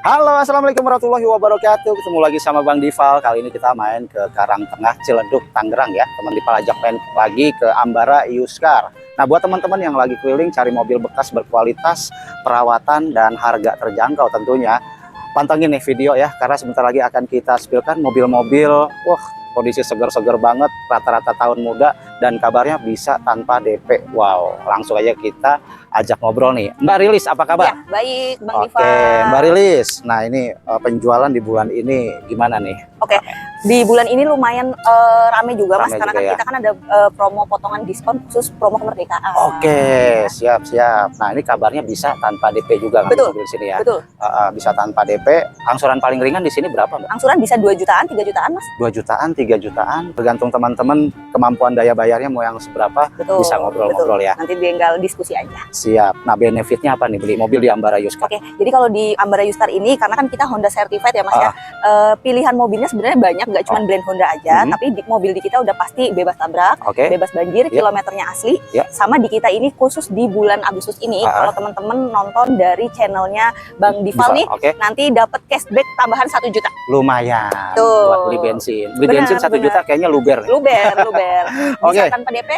Halo, assalamualaikum warahmatullahi wabarakatuh. Ketemu lagi sama Bang Dival. Kali ini kita main ke Karangtengah, Ciledug, Tangerang ya. Teman Dival ajak main lagi ke Ambara Used Car. Nah, buat teman-teman yang lagi keliling cari mobil bekas berkualitas, perawatan dan harga terjangkau tentunya, pantengin nih video ya, karena sebentar lagi akan kita spilkan mobil-mobil. Wah, kondisi seger-seger banget, rata-rata tahun muda dan kabarnya bisa tanpa DP. Wow, langsung aja kita ajak ngobrol nih. Mbak Rilis, apa kabar? Ya, baik, Bang Diva. Oke, Mbak Rilis. Nah, ini penjualan di bulan ini gimana nih? Oke, di bulan ini lumayan rame juga, Mas, karena juga kan ya? kita kan ada promo potongan diskon khusus promo kemerdekaan. Oke, siap-siap. Nah, ini kabarnya bisa tanpa DP juga kan Betul, di sini ya? betul. Bisa tanpa DP. Angsuran paling ringan di sini berapa, Mbak? Angsuran bisa 2 jutaan, 3 jutaan, Mas. 2 jutaan, 3 jutaan. Tergantung teman-teman kemampuan daya bayarnya mau yang seberapa, Betul, bisa ngobrol-ngobrol ya. Nanti tinggal diskusi aja. Siap. Nah, benefitnya apa nih beli mobil di Ambara Used Car? Oke, jadi kalau di Ambara Used Car ini, karena kan kita Honda certified ya, Mas ya. Pilihan mobilnya sebenarnya banyak, nggak cuma brand Honda aja, tapi mobil di kita udah pasti bebas tabrak, bebas banjir, kilometernya asli. Sama di kita ini khusus di bulan Agustus ini, kalau teman-teman nonton dari channelnya Bang Dival nih, nanti dapat cashback tambahan 1 juta. Lumayan. Tuh. Buat beli bensin. Beli bensin 1 juta kayaknya luber. Luber. Bisa tanpa DP,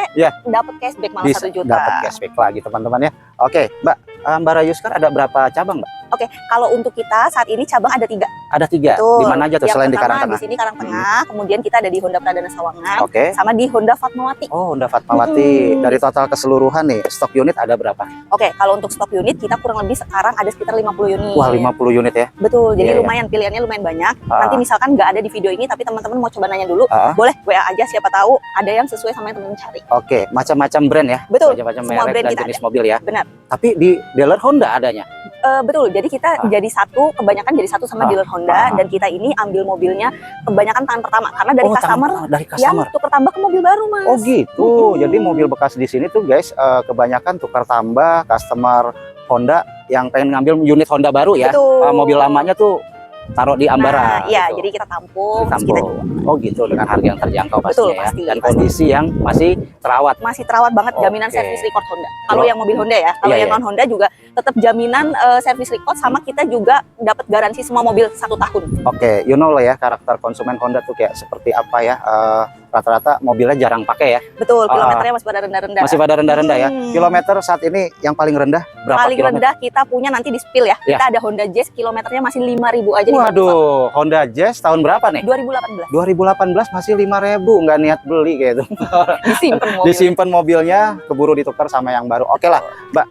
dapat cashback malah 1 juta. Dapat cashback lagi teman-teman ya. Oke, Mbak, Ambara Used Car ada berapa cabang, Mbak? Oke, kalau untuk kita saat ini cabang ada 3. Ada 3. Di mana aja tuh selain di Karangtengah? Di sini Karangtengah, kemudian kita ada di Honda Pradana Sawangan, Oke. sama di Honda Fatmawati. Oh, Honda Fatmawati. Dari total keseluruhan nih, stok unit ada berapa? Oke, kalau untuk stok unit kita kurang lebih sekarang ada sekitar 50 unit. Wah, 50 unit ya? Betul, jadi lumayan, pilihannya lumayan banyak. Nanti misalkan nggak ada di video ini, tapi teman-teman mau coba nanya dulu, boleh WA aja, siapa tahu ada yang sesuai sama yang teman-teman cari. Oke, macam-macam brand ya? Betul, macam-macam semua merek brand dan kita jenis ada. mobil ya? Benar. Tapi di dealer Honda adanya? Betul, jadi kita jadi satu, kebanyakan jadi satu sama dealer Honda, dan kita ini ambil mobilnya kebanyakan tangan pertama, karena dari customer yang tukar tambah ke mobil baru, Mas. Oh gitu, jadi mobil bekas di sini tuh guys, kebanyakan tukar tambah customer Honda yang pengen ngambil unit Honda baru ya. Mobil lamanya tuh taruh di Ambara. Nah, iya, jadi kita tampung, terus kita jual. Oh gitu, dengan harga yang terjangkau pastinya. Betul, ya. pasti, Dan kondisi yang masih terawat. Masih terawat banget, jaminan service record Honda. Kalau yang mobil Honda ya, kalau yang non Honda juga tetap jaminan service record, sama kita juga dapat garansi semua mobil 1 tahun. Oke, you know lah ya, karakter konsumen Honda tuh kayak seperti apa ya. Rata-rata mobilnya jarang pakai ya. Betul, kilometernya masih pada rendah-rendah. Masih pada rendah-rendah ya. Kilometer saat ini yang paling rendah berapa? Paling rendah kita punya nanti di spill ya. Kita ada Honda Jazz, kilometernya masih 5.000 aja. Waduh, Honda Jazz tahun berapa nih? 2018. 2018 masih 5.000, nggak niat beli kayak itu. Disimpan mobilnya, keburu ditukar sama yang baru. Oke lah, Mbak.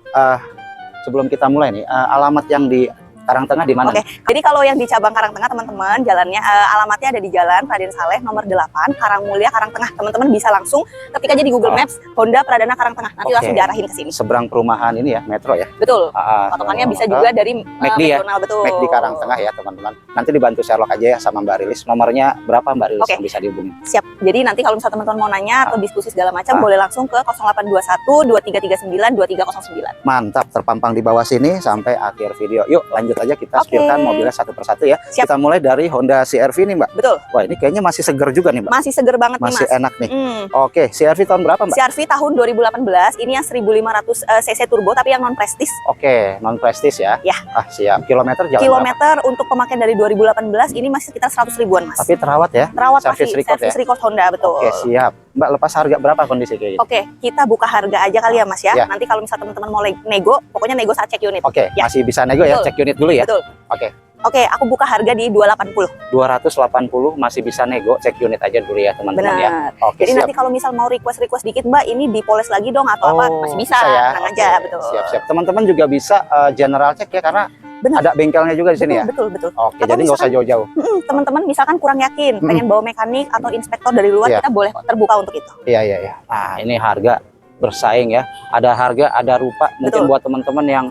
Sebelum kita mulai nih, alamat yang di Karangtengah di mana? Oke, jadi kalau yang di cabang Karangtengah teman-teman, jalannya alamatnya ada di Jalan Raden Saleh nomor 8, Karangmulia, Karangtengah. Teman-teman bisa langsung ketik aja di Google Maps Honda Pradana Karangtengah. Nanti langsung diarahin ke sini. Seberang perumahan ini ya, Metro ya? Betul. Patokannya bisa juga dari McD ya. Betul. McD Karangtengah ya, teman-teman. Nanti dibantu Sherlock aja ya sama Mbak Rilis. Nomornya berapa Mbak Rilis yang bisa dihubungi? Siap. Jadi nanti kalau misalnya teman-teman mau nanya atau diskusi segala macam, boleh langsung ke 0821 2339 2309. Mantap, terpampang di bawah sini sampai akhir video. Yuk, lanjut aja kita spilkan mobilnya satu persatu ya. Siap. Kita mulai dari Honda CR-V nih, Mbak. Betul. Wah, ini kayaknya masih seger juga nih, Mbak. Masih seger banget nih, Mas. Masih enak nih. Oke, CR-V tahun berapa, Mbak? CR-V tahun 2018. Ini yang 1500 cc turbo tapi yang non prestige. Oke, non prestige ya. Ya. Siap. Kilometer jalan Kilometer berapa? Untuk pemakaian dari 2018 ini masih sekitar 100 ribuan, Mas. Tapi terawat ya? Terawat, service masih service record Honda, betul. Oke, siap. Mbak, lepas harga berapa kondisi kayak gitu? Oke, kita buka harga aja kali ya, Mas ya. Nanti kalau misalnya teman-teman mau nego, pokoknya nego saat cek unit. Oke, masih bisa nego ya, cek unit dulu ya. Betul. Oke, aku buka harga di 280. 280 masih bisa nego, cek unit aja dulu ya teman-teman ya. Oke, jadi nanti kalau misal mau request dikit, Mbak, ini dipoles lagi dong atau apa, masih bisa ya. Tenang aja, betul. Siap. Teman-teman juga bisa general check ya, karena ada bengkelnya juga di sini ya. Betul. Oke, jadi nggak usah jauh-jauh. Teman-teman misalkan kurang yakin, pengen bawa mekanik atau inspektor dari luar, kita boleh terbuka untuk itu. Iya. Nah, ini harga bersaing ya. Ada harga, ada rupa. Mungkin buat teman-teman yang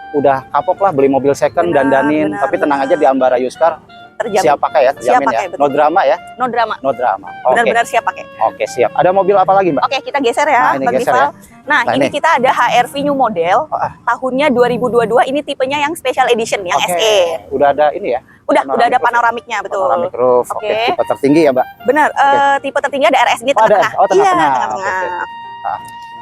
udah kapok lah beli mobil second dandanin, tapi tenang aja di Ambara Used Car. Siap pakai ya, terjamin ya. No drama ya. No drama. Benar-benar siap pakai. Oke, siap. Ada mobil apa lagi, Mbak? Oke, kita geser ya, Bang Dival. Nah, ini kita ada HR-V new model. Tahunnya 2022, ini tipenya yang special edition, yang SE. Udah ada ini ya? Udah ada panoramiknya, betul. Panoramik roof. Oke, tipe tertinggi ya, Mbak? Benar, tipe tertinggi ada RSG tengah-tengah. Iya, tengah-tengah.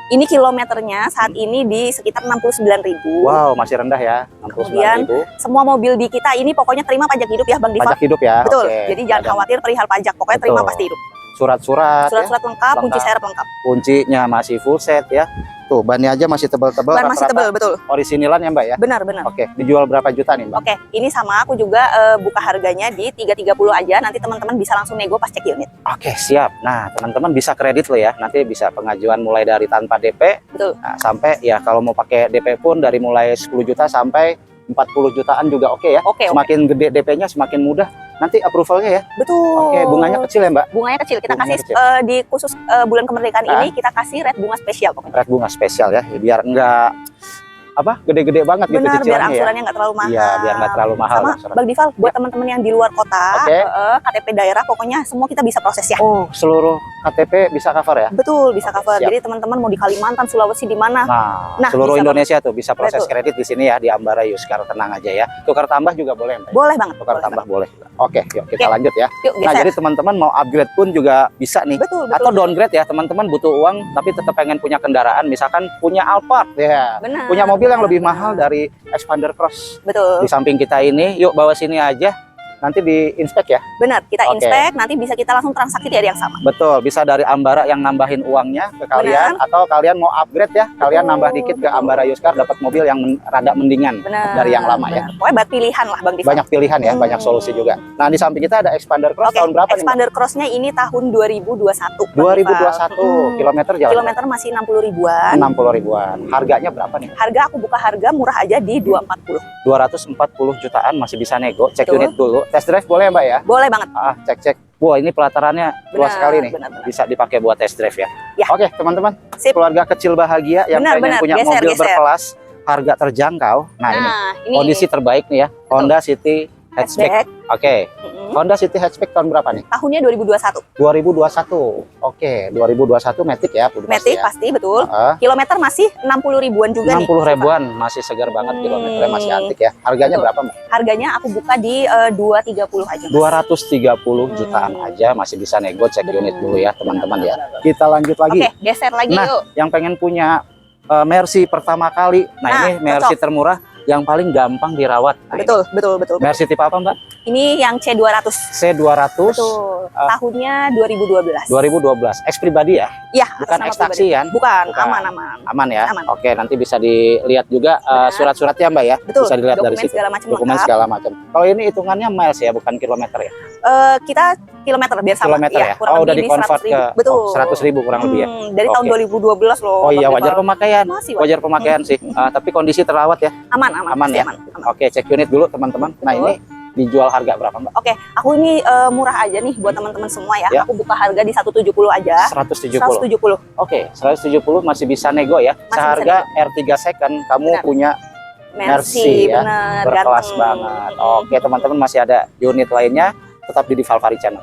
Ini kilometernya saat ini di sekitar 69.000. Wow, masih rendah ya. Kemudian semua mobil di kita ini pokoknya terima pajak hidup ya Bang Diva. Pajak hidup ya. Betul. Jadi jangan khawatir perihal pajak, pokoknya terima pasti hidup. Surat-surat lengkap, kunci serep lengkap. Kuncinya masih full set ya. Tuh, bannya aja masih tebal-tebal. Ban masih tebal, betul. Originalan ya Mbak ya? Benar. Oke, dijual berapa juta nih Mbak? Oke, ini sama aku juga buka harganya di 330 aja. Nanti teman-teman bisa langsung nego pas cek unit. Oke, siap. Nah, teman-teman bisa kredit loh ya. Nanti bisa pengajuan mulai dari tanpa DP. Betul. Nah, sampai ya kalau mau pakai DP pun dari mulai 10 juta sampai 40 jutaan juga oke ya. Semakin gede DP-nya semakin mudah. Nanti approvalnya ya. Betul. Oke, bunganya kecil ya Mbak? Bunganya kecil. Kita bunganya kasih di khusus bulan kemerdekaan ini kita kasih rate bunga spesial pokoknya. Rate bunga spesial ya, biar enggak gede-gede banget gitu cicilannya. Biar angsurannya nggak terlalu mahal. Iya, biar nggak terlalu mahal. Sama Bang Dival, buat teman-teman yang di luar kota, KTP daerah pokoknya semua kita bisa proses ya. Oh, seluruh KTP bisa cover ya? Betul, bisa cover. Siap. Jadi teman-teman mau di Kalimantan, Sulawesi di mana? Nah, seluruh Indonesia tuh bisa proses kredit di sini ya, di Ambara Yuskar, tenang aja ya. Tukar tambah juga boleh Mbak? Boleh banget. Tukar tambah boleh. Oke, yuk kita lanjut ya. Yuk, nah, jadi teman-teman mau upgrade pun juga bisa nih. Betul. Atau downgrade ya, teman-teman butuh uang tapi tetap pengen punya kendaraan, misalkan punya Alphard ya. Benar. Punya mobil yang lebih mahal dari Expander Cross. Betul. Di samping kita ini, yuk bawa sini aja. Nanti di inspek ya. Benar, kita inspek, nanti bisa kita langsung transaksi di hari yang sama. Betul, bisa dari Ambara yang nambahin uangnya ke kalian. Atau kalian mau upgrade ya, kalian nambah dikit ke Ambara Yuskar, dapat mobil yang rada mendingan dari yang lama ya. Pokoknya banyak pilihan lah Bang Diva. Banyak pilihan ya, banyak solusi juga. Nah, di samping kita ada Expander Cross tahun berapa nih? Expander Cross-nya ini tahun 2021. 2021, kilometer jalan. Kilometer masih 60 ribuan. 60 ribuan. Harganya berapa nih? Harga aku buka harga murah aja di 240. 240 jutaan masih bisa nego. Cek unit dulu. Test drive boleh Mbak ya? Boleh banget. Cek. Wah, ini pelatarannya luas sekali nih. Benar. Bisa dipakai buat test drive ya. Ya. Oke, teman-teman. Keluarga kecil bahagia yang pengen punya mobil berkelas, harga terjangkau. Nah, ini kondisi terbaik nih ya. Honda City Hatchback. Oke. Honda City Hatchback tahun berapa nih? Tahunnya 2021. 2021. Oke, 2021 Matic ya. Matic pasti betul. Kilometer masih 60 ribuan juga 60 ribuan masih segar banget kilometernya, masih antik ya. Harganya berapa Mbak? Harganya aku buka di 230 aja. 230 jutaan aja, masih bisa nego. Cek unit dulu ya teman-teman ya. Kita lanjut lagi. Oke, geser lagi yuk. Yang pengen punya Mercy pertama kali. Nah, ini Mercy termurah yang paling gampang dirawat. Nah, betul. Mercy tipe apa Mbak? Ini yang C200. C200. Betul. Tahunnya 2012. 2012. X pribadi ya? Iya. Bukan ekstraksi kan? Bukan. Aman ya? Aman. Oke, nanti bisa dilihat juga surat-suratnya Mbak ya? Betul. Bisa dilihat dari situ. Dokumen segala macam. Kalau ini hitungannya miles ya, bukan kilometer ya? Kita kilometer biar sama. Kilometer ya? Kurang udah di-convert ke 100.000 kurang lebih ya? Dari tahun 2012 loh. Oh iya, wajar pemakaian. Wajar pemakaian sih. Tapi kondisi terawat ya? Aman ya? Oke, cek unit dulu teman-teman. Nah, ini dijual harga berapa Mbak? Oke, aku ini murah aja nih buat teman-teman semua ya. Aku buka harga di 170 aja. 170. Oke, 170 masih bisa nego ya. Seharga R3 second kamu punya Mercy ya. Berkelas banget. Oke, teman-teman masih ada unit lainnya, tetap di Valvari Channel.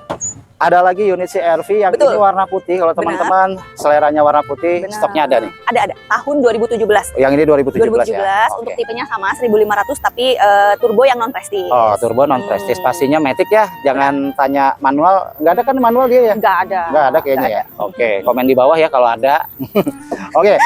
Ada lagi unit CR-V yang ini warna putih. Kalau teman-teman seleranya warna putih, stoknya ada nih. Ada. Tahun 2017. Yang ini 2017 ya. Untuk tipenya sama 1500 tapi turbo yang non prestige. Oh, turbo non prestige. Pastinya Matic ya. Jangan tanya manual. Nggak ada kan manual dia ya? Nggak ada kayaknya ya. Oke, komen di bawah ya kalau ada. Oke.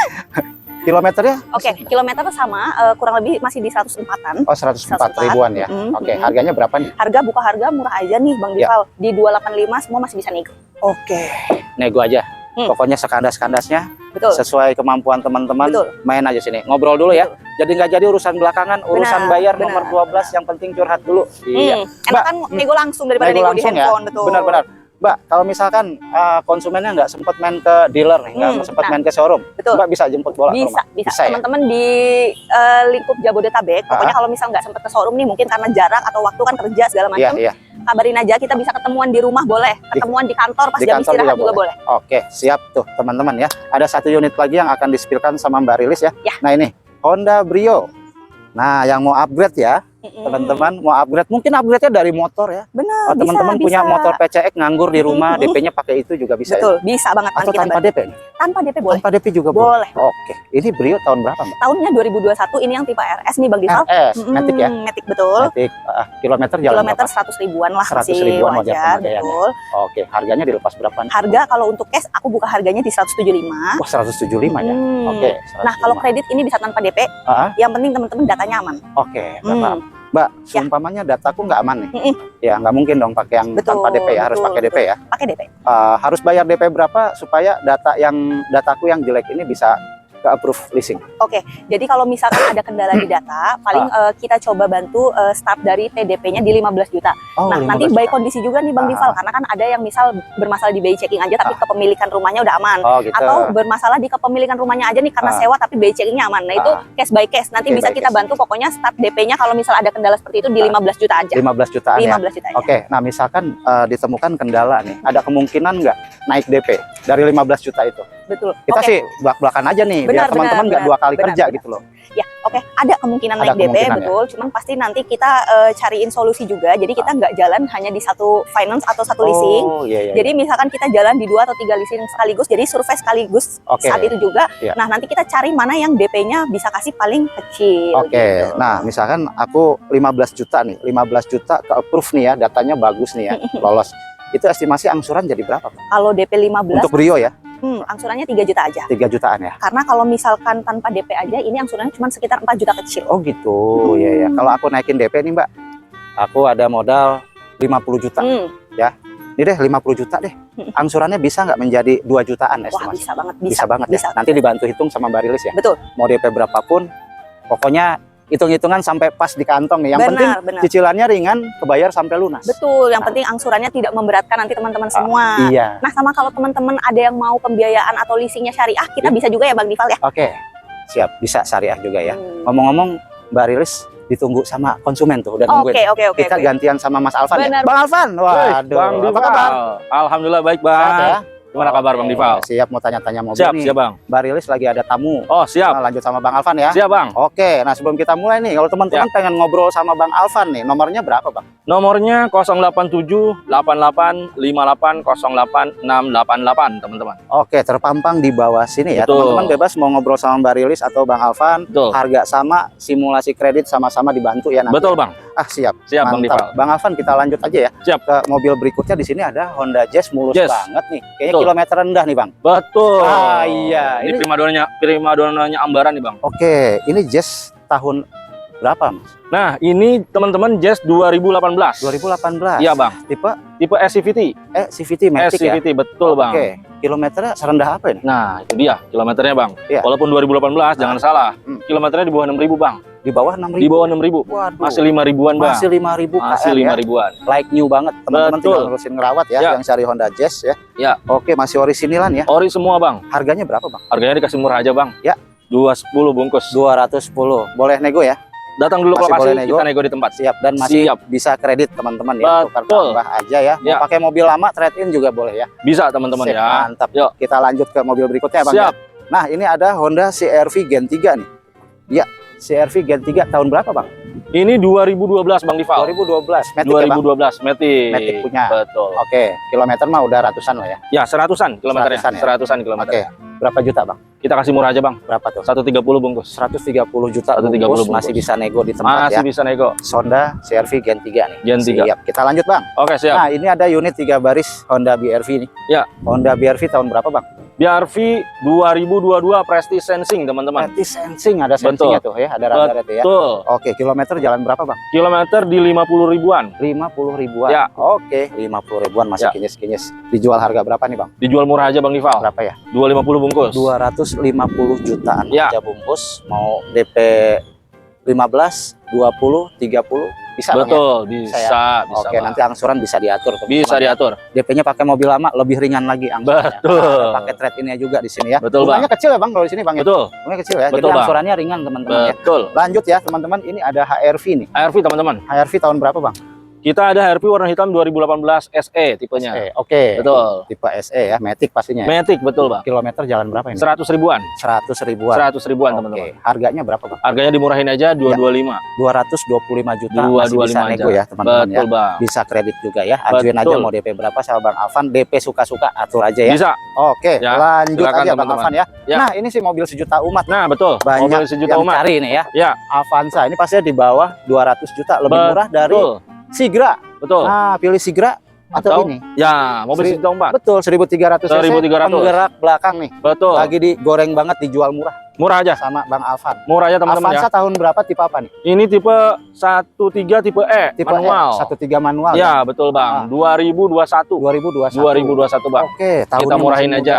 Kilometernya? Oke, kilometer sama, kurang lebih masih di 104-an. Oh, 104 ribuan ya. Oke, harganya berapa nih? Buka harga murah aja nih Bang Dival. Di 285 semua masih bisa nego. Oke. Nego aja. Pokoknya sekandas-kandasnya sesuai kemampuan teman-teman. Main aja sini. Ngobrol dulu ya. Jadi nggak jadi urusan belakangan, urusan bayar nomor 12 yang penting curhat dulu. Iya. Enak kan nego langsung daripada nego di handphone, betul. Benar-benar. Mbak, kalau misalkan konsumennya nggak sempat main ke dealer, nggak sempat main ke showroom, Mbak bisa jemput bola ke rumah? Bisa. Teman-teman di lingkup Jabodetabek, pokoknya kalau misal nggak sempat ke showroom nih, mungkin karena jarak atau waktu kan kerja segala macam, kabarin aja, kita bisa ketemuan di rumah boleh, ketemuan di kantor pas jam istirahat juga boleh. Oke, siap tuh teman-teman ya. Ada satu unit lagi yang akan dispilkan sama Mbak Rilis ya. Nah ini Honda Brio. Nah yang mau upgrade ya, teman-teman mau upgrade, mungkin upgrade-nya dari motor ya. Benar, teman-teman punya motor PCX nganggur di rumah, DP-nya pakai itu juga bisa. Betul, bisa banget. Atau tanpa DP? Tanpa DP boleh. Tanpa DP juga boleh. Oke, ini Brio tahun berapa, Mbak? Tahunnya 2021, ini yang tipe RS nih Bang Dival. RS, Matic ya? Matic, betul. Matic, kilometer jalan kilometer berapa? 100 ribuan lah, 100 masih ribuan wajar, betul. Oke, harganya dilepas berapa nih? Harga kalau untuk cash aku buka harganya di 175. Wah, 175 ya? Oke. Nah, kalau kredit ini bisa tanpa DP. Yang penting teman-teman datanya aman. Oke, Mbak, seumpamanya dataku nggak aman nih. Ya, nggak mungkin dong pakai yang tanpa DP ya, harus pakai DP ya. Pakai DP. Harus bayar DP berapa supaya dataku yang jelek ini bisa ke approve leasing? Oke, jadi kalau misalkan ada kendala di data, paling kita coba bantu start dari TDP-nya di 15 juta. Nah, nanti by kondisi juga nih Bang Dival, karena kan ada yang misal bermasalah di BI checking aja tapi kepemilikan rumahnya udah aman. Gitu. Atau bermasalah di kepemilikan rumahnya aja nih karena sewa tapi BI checkingnya aman. Nah, itu case by case. Nanti bisa kita bantu, pokoknya start DP-nya kalau misal ada kendala seperti itu di 15 juta aja. 15 jutaan 15 juta aja. Oke, nah misalkan ditemukan kendala nih, ada kemungkinan nggak naik DP dari 15 juta itu? Betul. Kita sih belak-belakan aja nih, biar teman-teman nggak dua kali kerja gitu loh. Ya, oke, ada kemungkinan naik DP, betul. Cuman pasti nanti kita cariin solusi juga. Jadi kita nggak jalan hanya di satu finance atau satu leasing. Jadi misalkan kita jalan di 2 atau 3 leasing sekaligus, jadi survei sekaligus saat itu juga. Nah, nanti kita cari mana yang DP-nya bisa kasih paling kecil. Gitu. Nah, misalkan aku 15 juta nih, 15 juta ke approve nih ya, datanya bagus nih ya, lolos. Itu estimasi angsuran jadi berapa, Pak? Kalau DP 15 untuk Brio ya? Angsurannya 3 juta aja. 3 jutaan ya? Karena kalau misalkan tanpa DP aja, ini angsurannya cuma sekitar 4 juta kecil. Oh gitu, ya. Kalau aku naikin DP nih Mbak, aku ada modal 50 juta. Ya, ini deh 50 juta deh. Angsurannya bisa nggak menjadi 2 jutaan estimasi? Wah, bisa banget. Bisa banget ya? Nanti dibantu hitung sama Mbak Rilis ya? Betul. Mau DP berapapun, pokoknya hitung-hitungan sampai pas di kantong nih. Yang penting cicilannya ringan, kebayar sampai lunas. Betul, yang penting angsurannya tidak memberatkan nanti teman-teman semua. Iya. Nah, sama kalau teman-teman ada yang mau pembiayaan atau leasingnya syariah, kita bisa juga ya Bang Dival ya. Oke, siap, bisa syariah juga ya. Ngomong-ngomong, Mbak Rilis ditunggu sama konsumen tuh, udah nungguin. Oke. Kita gantian sama Mas Alvan ya. Bang Alvan, waduh, Bang apa kabar? Alhamdulillah baik Bang. Ya? Gimana kabar Bang Dival? Siap, mau tanya-tanya mobil nih. Siap Bang. Mbak Rilis lagi ada tamu. Oh siap. Nah, lanjut sama Bang Alvan ya. Siap Bang. Oke, nah sebelum kita mulai nih, kalau teman-teman pengen ngobrol sama Bang Alvan nih, nomornya berapa Bang? Nomornya 087 88 58 08 688 teman-teman. Oke, terpampang di bawah sini ya. Betul. Teman-teman bebas mau ngobrol sama Mbak Rilis atau Bang Alvan. Betul. Harga sama, simulasi kredit sama-sama dibantu ya nanti. Betul Bang. Siap. Siap Mantap. Bang Dival. Bang Alvan, kita lanjut aja ya. Siap. Ke mobil berikutnya. Di sini ada Honda Jazz, mulus banget nih. Kayaknya Betul. kilometer rendah nih Bang. Betul. Iya. Ini primadonanya Ambaran nih Bang. Oke, ini Jazz tahun berapa Mas? Nah ini teman-teman Jazz 2018. 2018. Iya Bang. Tipe SCVT. CVT Matic ya? SCVT betul Bang. Oke, kilometernya serendah apa ini? Nah itu dia kilometernya Bang. Iya. Walaupun 2018 jangan salah. Kilometernya di bawah 6.000 Bang. Di bawah 6.000? Di bawah 6.000. Waduh. Masih 5 ribuan Bang. Masih 5.000 Masih 5 ribuan. Like new banget, teman-teman tinggal Betul. terusin ngerawat ya, Ya. yang cari Honda Jazz ya. Ya. Oke, masih orisinilan ya. Ori semua Bang. Harganya berapa Bang? Harganya dikasih murah aja Bang. Ya. 210 bungkus. 210. Boleh nego ya? Datang dulu ke Masih boleh lokasi, nego? kita nego di tempat. Siap, dan masih Siap. bisa kredit teman-teman ya. Tukar Betul. tambah aja ya. Mau Ya. pakai mobil lama, trade-in juga boleh ya. Bisa teman-teman Sip, ya. Mantap. Yuk. Kita lanjut ke mobil berikutnya Bang. Siap. Ya? Nah, ini ada Honda CR-V Gen 3 nih. Ya, CR-V Gen 3 tahun berapa Bang? Ini 2012 Bang Dival. 2012. Matic ya Bang? 2012 Matic. Matic punya. Betul. Oke, kilometer mah udah ratusan lah ya. Ya, 100-an kilometernya. 100-an ya? 100-an kilometer. Oke, berapa juta Bang? Kita kasih murah aja Bang. Berapa tuh? 130 bungkus. 130 juta 130 bungkus, bungkus. masih bisa nego di tempat Masih ya. bisa nego. Honda CR-V Gen 3 nih. Gen 3. Siap. Kita lanjut Bang. Oke, siap. Nah, ini ada unit 3 baris Honda BR-V nih. Ya. Honda BR-V tahun berapa Bang? BR-V 2022 Prestige Sensing teman-teman. Prestige Sensing, ada sensingnya tuh ya, ada radar itu ya. Betul. Oke, kilometer jalan berapa Bang? Kilometer di 50 ribuan. 50 ribuan. Ya. Oke, 50 ribuan masih Ya. kinyis-kinyis. Dijual harga berapa nih Bang? Dijual murah aja Bang Dival. Berapa ya? 250 bungkus. 250 jutaan Ya. aja bungkus. Mau DP 15, 20, 30 bisa Bang ya? Betul, bisa. Oke, Bang. nanti angsuran bisa diatur teman-teman. Bisa diatur. DP-nya pakai mobil lama lebih ringan lagi angsurannya. Betul. Ada pakai trade-in-nya juga di sini ya. Betul, Bunganya kecil ya Bang kalau di sini Bang ya. Betul. Bunganya kecil ya. Betul, Jadi Bang. angsurannya ringan teman-teman ya. Betul. Lanjut ya teman-teman, ini ada HRV nih. HRV teman-teman. HRV tahun berapa Bang? Kita ada HRV warna hitam 2018 SE tipenya. SE, oke. Betul. Tipe SE ya, Matic pastinya. Matic betul, Bang. Kilometer jalan berapa ini? 100 ribuan. 100 ribuan. 100 ribuan, Oke. teman-teman. Harganya berapa, Bang? Harganya dimurahin aja 225. 225 juta. Masih 225 bisa aja. nego ya, teman-teman ya. Betul, Bang. Bisa kredit juga ya. Ajuin aja Betul. mau DP berapa sama Bang Alvan. DP suka-suka atur aja ya. Bisa. Oke, Ya, lanjut silakan, aja Bang teman-teman. Alvan ya. Ya. Nah, ini sih mobil sejuta umat. Nah, betul. Banyak Mobil sejuta yang umat. cari nih ya. Ya. Avanza ini pasti di bawah 200 juta, lebih murah dari Betul. Sigra. Betul. Nah, pilih Sigra atau ini. Ya, mobil sejuta umat. Betul, 1300 cc. 1300. Penggerak belakang nih. Betul. Lagi digoreng banget, dijual murah Murah aja. sama Bang Alvan. Murah aja, teman-teman ya. Avanza tahun berapa, tipe apa nih? Ini tipe 13 tipe E, Tipe manual. 13 manual. Ya, betul, Bang. 2021. 2021. 2021, Bang. Oke, tahun Kita murahin aja.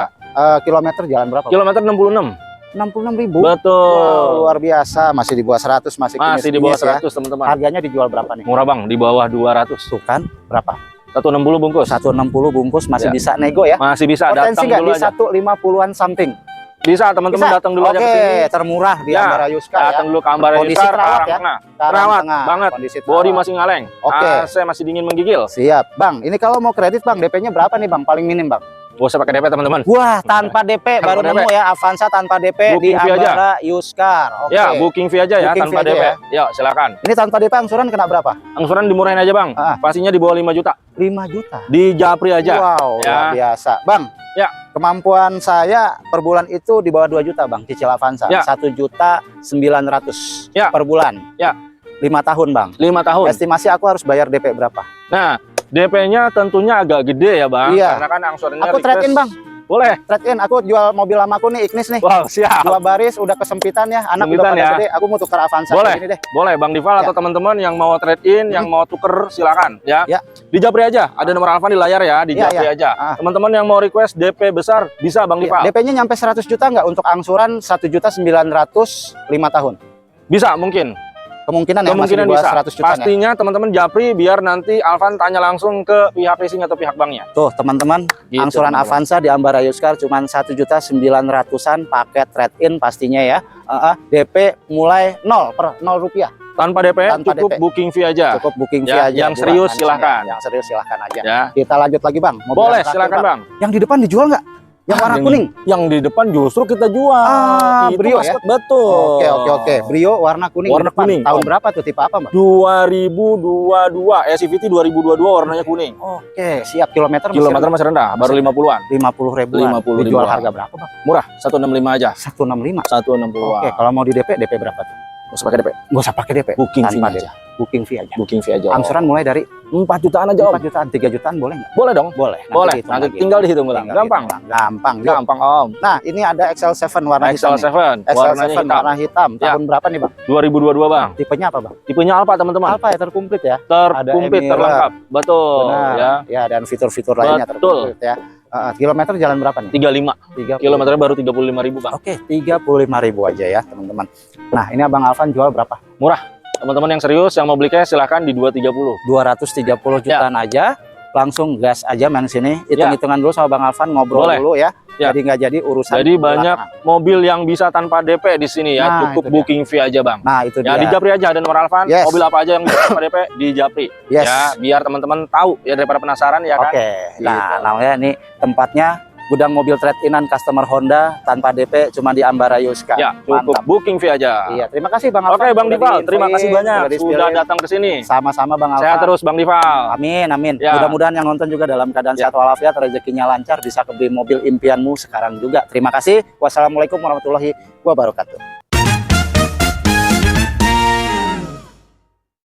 Kilometer jalan berapa, Bang? Kilometer 66. 66.000. Betul. Wow, luar biasa, masih di bawah 100, masih Masih di bawah kinis-kinis 100, teman-teman. ya. Harganya dijual berapa nih? Murah, Bang, di bawah 200. Tuh kan, berapa? 160 bungkus. 160 bungkus, masih Ya. bisa nego ya. Masih bisa, Potensi datang nggak dulu di aja. 150-an something? Bisa, teman-teman, Bisa? datang dulu aja ke Oke, sini. termurah di Ya, Ambara Yuskar ya. Datang dulu ke Ambara Kondisi Yuskar, terawat ya? Karangtengah. Karang Terawat tengah, banget. kondisi Body terawat. masih ngaleng. Oke. AC masih dingin menggigil. Siap, Bang. Ini kalau mau kredit, Bang, DP-nya berapa nih, Bang? Paling minim, Bang? Gak usah pakai DP, teman-teman. Wah, tanpa DP baru DP. nemu ya, Avanza tanpa DP di Booking fee aja. Ambara Yuskar. Oke. Ya, booking fee aja ya, Booking tanpa fee aja DP. ya. Ya, silakan. Ini tanpa DP angsuran kena berapa? Angsuran dimurahin aja, Bang. Ah. Pastinya di bawah 5 juta. 5 juta. Di Japri aja. Wow, Ya. luar biasa. Bang, Ya. kemampuan saya per bulan itu di bawah 2 juta, Bang, cicil Avanza. Ya. 1.900.000 Ya. per bulan. Ya. 5 tahun, Bang. 5 tahun. Estimasi aku harus bayar DP berapa? Nah, DP-nya tentunya agak gede ya, Bang. Iya. Karena kan angsurannya Aku trade in, request- Bang. Boleh. Trade in, aku jual mobil lamaku nih, Ignis nih. Wow, siap. 2 baris udah kesempitan ya, anak Kesempitan udah pada ya. gede. Aku mau tukar Avanza Boleh. kayak gini deh. Boleh, Bang Dival Ya. atau teman-teman yang mau trade in, yang mau tuker, silakan ya. Ya. Di Japri aja. Ada nomor Alvan di layar ya, di Ya, Japri ya. aja. Ah. Teman-teman yang mau request DP besar bisa, Bang Dival. DP-nya nyampe 100 juta nggak untuk angsuran 1.900.000 5 tahun? Bisa mungkin. Kemungkinan ya, masih Kemungkinan di bawah bisa. 100 juta ya. Pastinya teman-teman Japri biar nanti Alvan tanya langsung ke pihak leasing atau pihak banknya. Tuh teman-teman, Gitu, angsuran teman-teman. Avanza di Ambara Yuskar cuma 1.900.000-an paket trade-in pastinya ya. DP mulai 0 per 0 rupiah. Tanpa DP, Tanpa cukup DP. booking fee aja. Cukup booking fee Ya, aja. yang buat serius langsung silahkan. ya. Yang serius silahkan aja. Ya. Kita lanjut lagi, Bang. Mobil Boleh, yang terakhir, silakan, Bang. Yang di depan dijual nggak? Yang warna kuning. Yang di depan justru kita jual. Ah, Itu Brio maskot, betul. Oke. Brio warna kuning. Warna di depan. kuning. Tahun Oh. berapa tuh, tipe apa, Bang? 2022, CVT 2022 warnanya kuning. Oke, siap. Kilometer Kilometer masih rendah, baru 50-an. 50.000-an. 50.000-an. Dijual harga berapa, Bang? Murah, 165 aja. 165. 160-an. Oke, kalau mau di DP berapa tuh? Nggak usah pakai DP. Nggak usah pakai DP. Booking Tanpa fee DP. aja. Booking fee aja. Booking fee aja. Angsuran mulai dari 4 jutaan aja, Om. 4 jutaan, 3 jutaan boleh nggak? Boleh dong. Boleh. Boleh. dihitung Nanti lagi. tinggal dihitung ulang. Tinggal Gampang. dihitung ulang. Gampang. Yuk. Gampang, Om. Nah, ini ada XL7 warna hitam. nih. XL7 warnanya XL7 hitam. warna hitam. Ya. Tahun berapa nih, Bang? 2022, Bang. Tipenya apa, Bang? Tipenya Alfa, teman-teman. Alfa ya, terkumplit ya. Terkumplit, Emira. terlengkap. Betul. Benar. Ya. Ya, dan fitur-fitur lainnya Betul. terkumplit ya. Kilometer jalan berapa nih? 35. 30. Kilometernya baru 35.000, Bang. Oke, 35.000 aja ya, teman-teman. Nah, ini Abang Alvan jual berapa? Teman-teman yang serius yang mau beli cash silahkan di 230. 230 jutaan aja. Langsung gas aja main sini. Ya. Hitung-hitungan dulu sama Bang Alvan, ngobrol Boleh. dulu ya. Ya. Jadi nggak jadi urusan. Jadi banyak belakang. mobil yang bisa tanpa DP di sini ya. Nah, Cukup itu dia. booking fee aja, Bang. Nah, itu Ya, dia. di Japri aja ada nomor Alvan. Yes. Mobil apa aja yang bisa tanpa DP di Japri. Yes. Ya, biar teman-teman tahu ya daripada penasaran ya kan. Oke. Nah, Gitu. namanya ini tempatnya gudang mobil trade-inan customer Honda tanpa DP cuma di Ambara Yuskar. Ya, cukup Mantap. booking fee aja. Iya, terima kasih Bang Alvan. Oke, Bang Udah Dival, terima diinfoin, kasih banyak udah sudah di-spill-in. datang ke sini. Sama-sama Bang Alvan. Sehat terus, Bang Dival. Amin, amin. Ya. Mudah-mudahan yang nonton juga dalam keadaan Ya. sehat walafiat, rezekinya lancar, bisa beli mobil impianmu sekarang juga. Terima kasih. Wassalamualaikum warahmatullahi wabarakatuh.